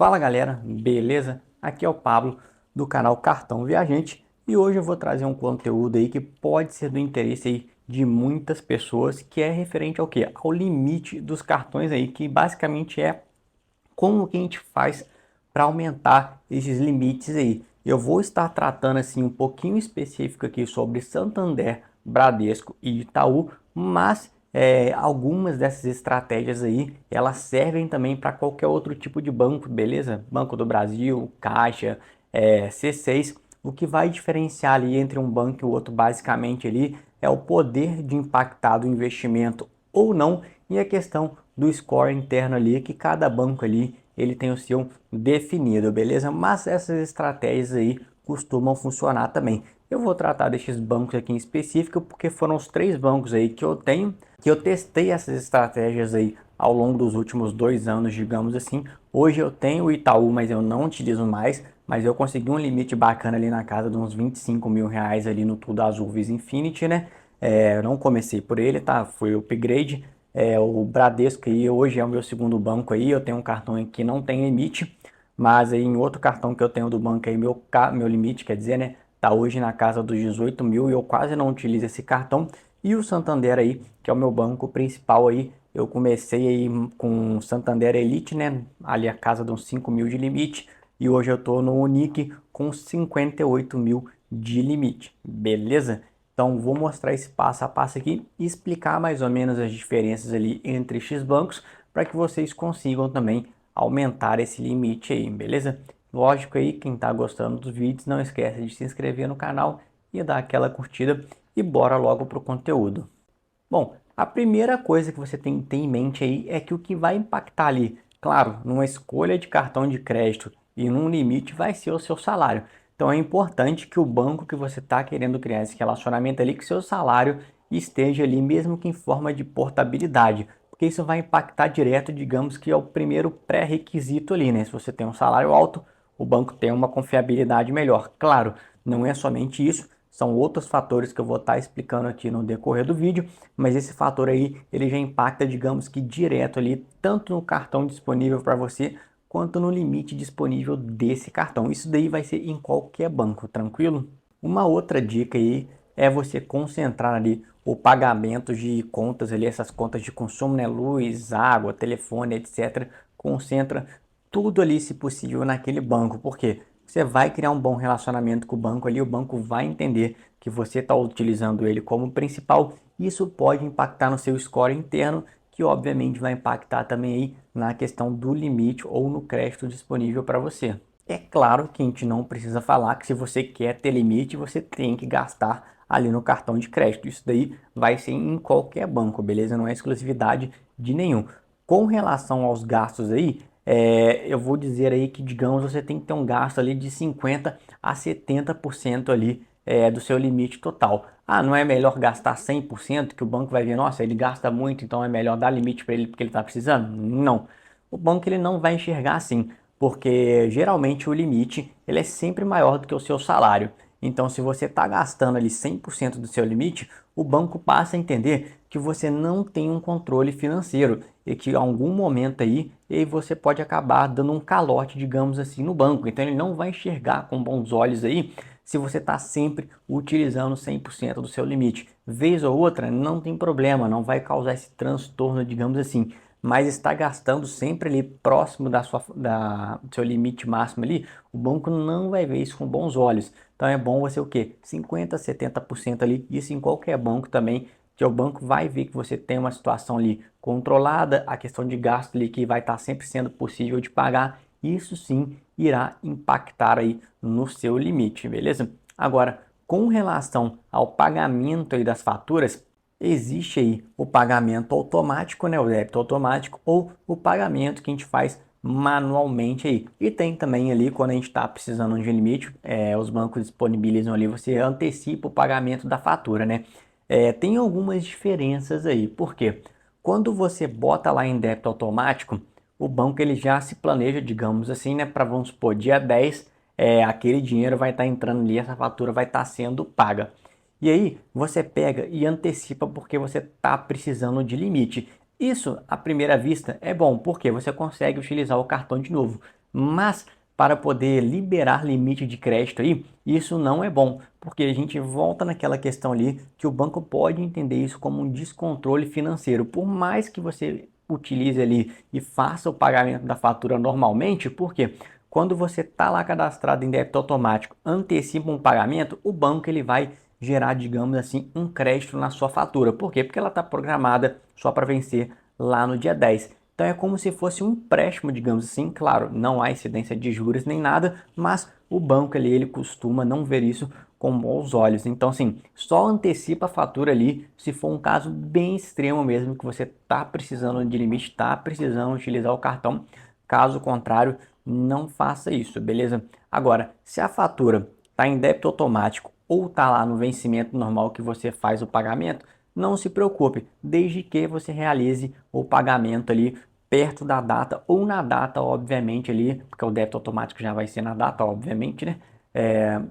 Fala galera, beleza? Aqui é o Pablo do canal Cartão Viajante e hoje eu vou trazer um conteúdo aí que pode ser do interesse aí de muitas pessoas, que é referente ao que? Ao limite dos cartões aí, que basicamente é como que a gente faz para aumentar esses limites aí. Eu vou estar tratando assim um pouquinho específico aqui sobre Santander, Bradesco e Itaú, mas algumas dessas estratégias aí, elas servem também para qualquer outro tipo de banco, beleza? Banco do Brasil, Caixa, C6. O que vai diferenciar ali entre um banco e o outro basicamente ali é o poder de impactar do investimento ou não, e a questão do score interno ali, que cada banco ali ele tem o seu definido, beleza? Mas essas estratégias aí costumam funcionar também. Eu vou tratar desses bancos aqui em específico porque foram os três bancos aí que eu tenho, que eu testei essas estratégias aí ao longo dos últimos 2 anos, digamos assim. Hoje eu tenho o Itaú, mas eu não utilizo mais, mas eu consegui um limite bacana ali na casa de uns 25 mil reais ali no Tudo Azul Visa Infinity, né? Eu não comecei por ele, tá? Foi o upgrade. O Bradesco aí hoje é o meu segundo banco aí. Eu tenho um cartão aí que não tem limite, mas aí em outro cartão que eu tenho do banco aí, meu limite, quer dizer, né? Tá hoje na casa dos 18 mil e eu quase não utilizo esse cartão. E o Santander aí, que é o meu banco principal aí, eu comecei aí com o Santander Elite, né? Ali a casa de uns 5 mil de limite. E hoje eu tô no Unic com 58 mil de limite, beleza? Então vou mostrar esse passo a passo aqui e explicar mais ou menos as diferenças ali entre esses bancos para que vocês consigam também aumentar esse limite aí, beleza? Lógico aí, quem está gostando dos vídeos, não esquece de se inscrever no canal e dar aquela curtida e bora logo pro conteúdo. Bom, a primeira coisa que você tem que ter em mente aí é que o que vai impactar ali, claro, numa escolha de cartão de crédito e num limite vai ser o seu salário. Então é importante que o banco que você está querendo criar esse relacionamento ali, que seu salário esteja ali, mesmo que em forma de portabilidade, porque isso vai impactar direto, digamos que é o primeiro pré-requisito ali, né? Se você tem um salário alto, o banco tem uma confiabilidade melhor. Claro, não é somente isso, são outros fatores que eu vou estar explicando aqui no decorrer do vídeo, mas esse fator aí, ele já impacta, digamos que direto ali, tanto no cartão disponível para você, quanto no limite disponível desse cartão. Isso daí vai ser em qualquer banco, tranquilo? Uma outra dica aí é você concentrar ali o pagamento de contas ali, essas contas de consumo, né? Luz, água, telefone, etc. Concentra tudo ali, se possível, naquele banco. Por quê? Você vai criar um bom relacionamento com o banco ali, o banco vai entender que você está utilizando ele como principal. Isso pode impactar no seu score interno, que obviamente vai impactar também aí na questão do limite ou no crédito disponível para você. É claro que a gente não precisa falar que se você quer ter limite, você tem que gastar ali no cartão de crédito. Isso daí vai ser em qualquer banco, beleza? Não é exclusividade de nenhum. Com relação aos gastos aí, eu vou dizer aí que, digamos, você tem que ter um gasto ali de 50 a 70% ali do seu limite total. Ah, não é melhor gastar 100% que o banco vai ver, nossa, ele gasta muito, então é melhor dar limite para ele porque ele está precisando? Não. O banco ele não vai enxergar assim, porque geralmente o limite ele é sempre maior do que o seu salário. Então, se você está gastando ali 100% do seu limite, o banco passa a entender que você não tem um controle financeiro e que em algum momento aí você pode acabar dando um calote, digamos assim, no banco. Então, ele não vai enxergar com bons olhos aí se você está sempre utilizando 100% do seu limite. Vez ou outra, não tem problema, não vai causar esse transtorno, digamos assim, mas está gastando sempre ali próximo do seu limite máximo ali, o banco não vai ver isso com bons olhos. Então é bom você o quê? 50, 70% ali, isso em qualquer banco também, que o banco vai ver que você tem uma situação ali controlada, a questão de gasto ali que vai estar sempre sendo possível de pagar, isso sim irá impactar aí no seu limite, beleza? Agora, com relação ao pagamento aí das faturas, existe aí o pagamento automático, né, o débito automático, ou o pagamento que a gente faz manualmente aí. E tem também ali, quando a gente está precisando de limite, os bancos disponibilizam ali, você antecipa o pagamento da fatura, né? Tem algumas diferenças aí, por quê? Quando você bota lá em débito automático, o banco ele já se planeja, digamos assim, né, para vamos supor, dia 10, aquele dinheiro vai estar entrando ali, essa fatura vai estar sendo paga. E aí você pega e antecipa porque você está precisando de limite. Isso, à primeira vista, é bom, porque você consegue utilizar o cartão de novo. Mas para poder liberar limite de crédito aí, isso não é bom, porque a gente volta naquela questão ali que o banco pode entender isso como um descontrole financeiro. Por mais que você utilize ali e faça o pagamento da fatura normalmente, porque quando você está lá cadastrado em débito automático, antecipa um pagamento, o banco ele vai gerar, digamos assim, um crédito na sua fatura. Por quê? Porque ela está programada só para vencer lá no dia 10. Então é como se fosse um empréstimo, digamos assim. Claro, não há incidência de juros nem nada, mas o banco ali, ele costuma não ver isso com bons olhos. Então, assim, só antecipa a fatura ali se for um caso bem extremo mesmo, que você está precisando de limite, está precisando utilizar o cartão. Caso contrário, não faça isso, beleza? Agora, se a fatura está em débito automático ou está lá no vencimento normal que você faz o pagamento, não se preocupe, desde que você realize o pagamento ali perto da data ou na data, obviamente, ali, porque o débito automático já vai ser na data, obviamente, né?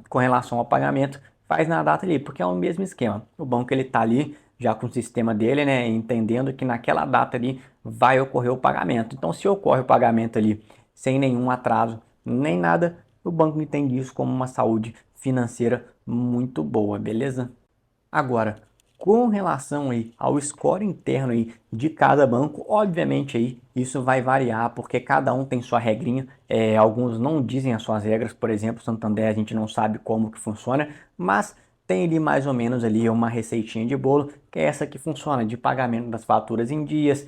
Com relação ao pagamento, faz na data ali, porque é o mesmo esquema. O banco ele está ali já com o sistema dele, né? Entendendo que naquela data ali vai ocorrer o pagamento. Então, se ocorre o pagamento ali sem nenhum atraso nem nada, o banco entende isso como uma saúde financeira muito boa, beleza? Agora, com relação aí ao score interno aí de cada banco, obviamente aí isso vai variar porque cada um tem sua regrinha. Alguns não dizem as suas regras, por exemplo, Santander a gente não sabe como que funciona, mas tem ali mais ou menos ali uma receitinha de bolo, que é essa que funciona de pagamento das faturas em dias,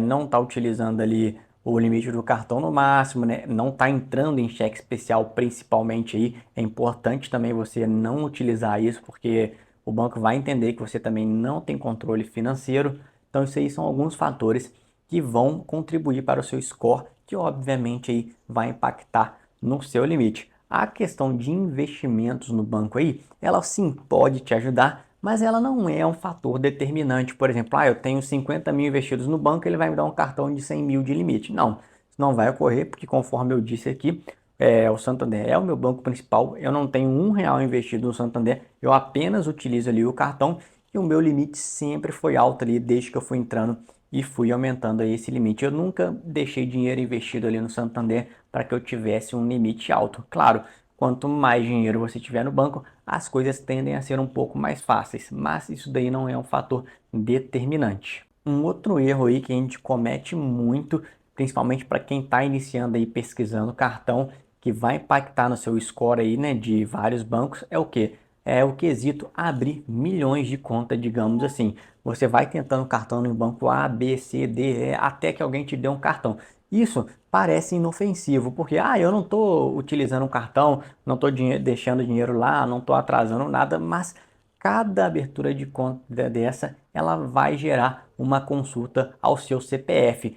não está utilizando ali o limite do cartão no máximo, né? Não está entrando em cheque especial principalmente aí. É importante também você não utilizar isso porque o banco vai entender que você também não tem controle financeiro. Então, isso aí são alguns fatores que vão contribuir para o seu score, que obviamente aí vai impactar no seu limite. A questão de investimentos no banco aí, ela sim pode te ajudar, mas ela não é um fator determinante. Por exemplo, eu tenho 50 mil investidos no banco, ele vai me dar um cartão de 100 mil de limite. Não, isso não vai ocorrer, porque conforme eu disse aqui, o Santander é o meu banco principal, eu não tenho R$ 1 investido no Santander, eu apenas utilizo ali o cartão e o meu limite sempre foi alto ali desde que eu fui entrando e fui aumentando aí esse limite. Eu nunca deixei dinheiro investido ali no Santander para que eu tivesse um limite alto. Claro, quanto mais dinheiro você tiver no banco, as coisas tendem a ser um pouco mais fáceis, mas isso daí não é um fator determinante. Um outro erro aí que a gente comete muito, principalmente para quem está iniciando aí pesquisando cartão, que vai impactar no seu score aí, né, de vários bancos, é o que? É o quesito abrir milhões de contas, digamos assim. Você vai tentando cartão no banco A, B, C, D, E, até que alguém te dê um cartão. Isso parece inofensivo, porque eu não estou utilizando um cartão, não estou deixando dinheiro lá, não estou atrasando nada, mas cada abertura de conta dessa, ela vai gerar uma consulta ao seu CPF.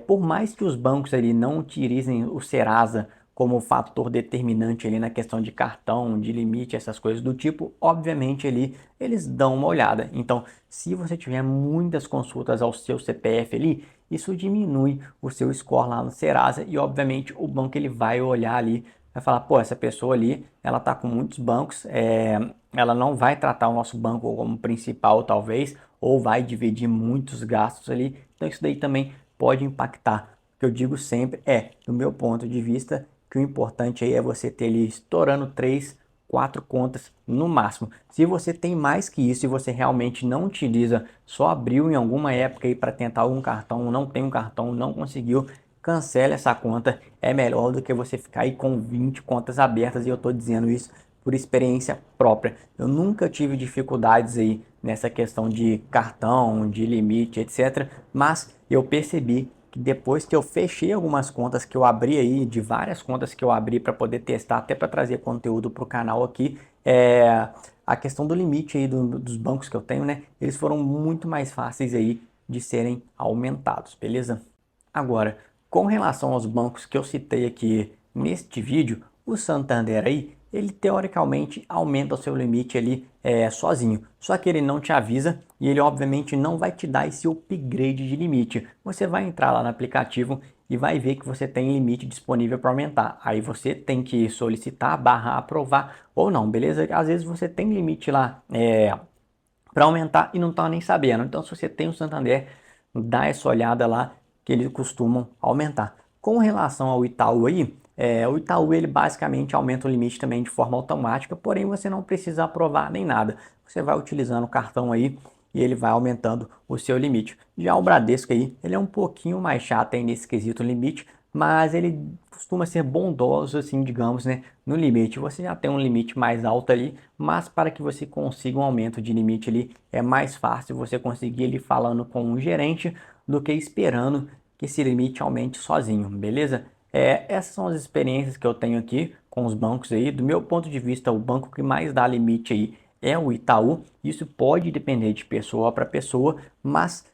Por mais que os bancos ali não utilizem o Serasa como fator determinante ali na questão de cartão, de limite, essas coisas do tipo, obviamente ali eles dão uma olhada. Então, se você tiver muitas consultas ao seu CPF ali, isso diminui o seu score lá no Serasa e obviamente o banco ele vai olhar ali, vai falar, pô, essa pessoa ali, ela tá com muitos bancos, ela não vai tratar o nosso banco como principal talvez, ou vai dividir muitos gastos ali, então isso daí também pode impactar. O que eu digo sempre do meu ponto de vista, que o importante aí é você ter ali estourando 3, 4 contas no máximo. Se você tem mais que isso e você realmente não utiliza, só abriu em alguma época aí para tentar algum cartão, não tem um cartão, não conseguiu, cancele essa conta. É melhor do que você ficar aí com 20 contas abertas e eu estou dizendo isso por experiência própria. Eu nunca tive dificuldades aí nessa questão de cartão, de limite, etc. Mas eu percebi que depois que eu fechei algumas contas que eu abri aí, de várias contas que eu abri para poder testar, até para trazer conteúdo para o canal aqui, a questão do limite aí dos bancos que eu tenho, né? Eles foram muito mais fáceis aí de serem aumentados, beleza? Agora, com relação aos bancos que eu citei aqui neste vídeo, o Santander aí, ele teoricamente aumenta o seu limite ali sozinho. Só que ele não te avisa e ele obviamente não vai te dar esse upgrade de limite. Você vai entrar lá no aplicativo e vai ver que você tem limite disponível para aumentar. Aí você tem que solicitar, barra aprovar ou não, beleza? Às vezes você tem limite lá para aumentar e não está nem sabendo. Então, se você tem o Santander, dá essa olhada lá que eles costumam aumentar. Com relação ao Itaú aí, O Itaú, ele basicamente aumenta o limite também de forma automática, porém você não precisa aprovar nem nada. Você vai utilizando o cartão aí e ele vai aumentando o seu limite. Já o Bradesco aí, ele é um pouquinho mais chato aí nesse quesito limite, mas ele costuma ser bondoso, assim, digamos, né, no limite. Você já tem um limite mais alto ali, mas para que você consiga um aumento de limite ali, é mais fácil você conseguir ele falando com um gerente do que esperando que esse limite aumente sozinho, beleza? Essas são as experiências que eu tenho aqui com os bancos aí. Do meu ponto de vista, o banco que mais dá limite aí é o Itaú. Isso pode depender de pessoa para pessoa, mas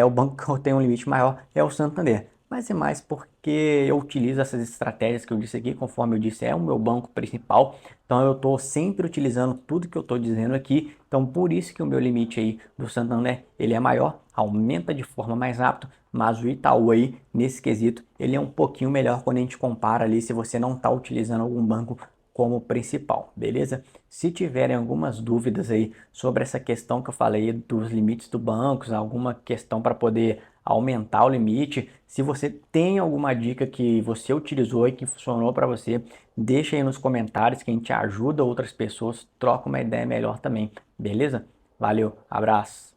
o banco que eu tenho um limite maior é o Santander. Mas é mais porque eu utilizo essas estratégias que eu disse aqui, conforme eu disse, é o meu banco principal. Então eu estou sempre utilizando tudo que eu estou dizendo aqui. Então por isso que o meu limite aí do Santander ele é maior, aumenta de forma mais rápida, mas o Itaú aí, nesse quesito, ele é um pouquinho melhor quando a gente compara ali se você não está utilizando algum banco como principal, beleza? Se tiverem algumas dúvidas aí sobre essa questão que eu falei dos limites do bancos, alguma questão para poder aumentar o limite, se você tem alguma dica que você utilizou e que funcionou para você, deixa aí nos comentários que a gente ajuda outras pessoas, troca uma ideia melhor também, beleza? Valeu, abraço!